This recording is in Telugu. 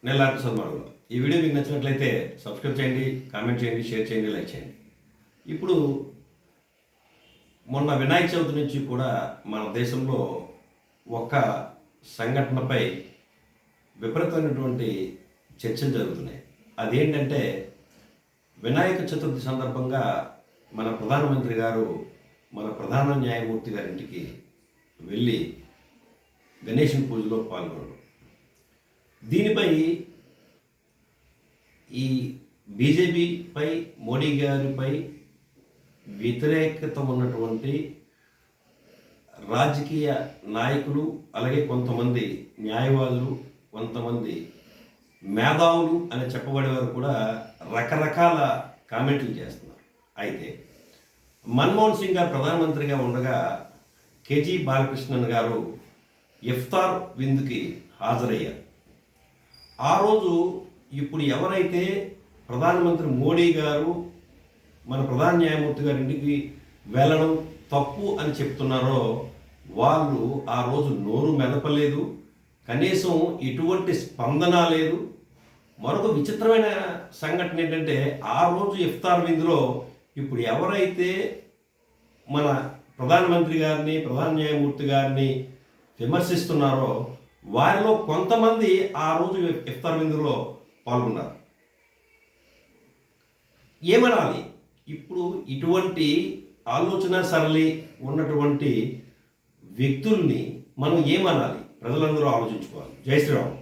నెల్లారి సన్మానంలో ఈ వీడియో మీకు నచ్చినట్లయితే సబ్స్క్రైబ్ చేయండి, కామెంట్ చేయండి, షేర్ చేయండి, లైక్ చేయండి. ఇప్పుడు మొన్న వినాయక చవితి నుంచి కూడా మన దేశంలో ఒక సంఘటనపై విపరీతమైనటువంటి చర్చలు జరుగుతున్నాయి. అదేంటంటే వినాయక చతుర్థి సందర్భంగా మన ప్రధానమంత్రి గారు మన ప్రధాన న్యాయమూర్తి గారింటికి వెళ్ళి గణేశుని పూజలో పాల్గొనడం. దీనిపై ఈ బీజేపీపై, మోడీ గారిపై వ్యతిరేకత ఉన్నటువంటి రాజకీయ నాయకులు, అలాగే కొంతమంది న్యాయవాదులు, కొంతమంది మేధావులు అని చెప్పబడేవారు కూడా రకరకాల కామెంట్లు చేస్తున్నారు. అయితే మన్మోహన్ సింగ్ గారు ప్రధానమంత్రిగా ఉండగా కేజీ బాలకృష్ణన్ గారు ఇఫ్తార్ విందుకి హాజరయ్యారు. ఆ రోజు ఇప్పుడు ఎవరైతే ప్రధానమంత్రి మోడీ గారు మన ప్రధాన న్యాయమూర్తి గారి ఇంటికి వెళ్ళడం తప్పు అని చెప్తున్నారో వాళ్ళు ఆ రోజు నోరు మెదపలేదు, కనీసం ఎటువంటి స్పందన లేదు. మరొక విచిత్రమైన సంఘటన ఏంటంటే ఆ రోజు ఇఫ్తార్ విందులో ఇప్పుడు ఎవరైతే మన ప్రధానమంత్రి గారిని, ప్రధాన న్యాయమూర్తి గారిని విమర్శిస్తున్నారో వారిలో కొంతమంది ఆ రోజు ఇఫ్తార్ విందులో పాల్గొన్నారు. ఏమనాలి? ఇప్పుడు ఇటువంటి ఆలోచన సరళి ఉన్నటువంటి వ్యక్తుల్ని మనం ఏమనాలి? ప్రజలందరూ ఆలోచించుకోవాలి. జై శ్రీరామ్.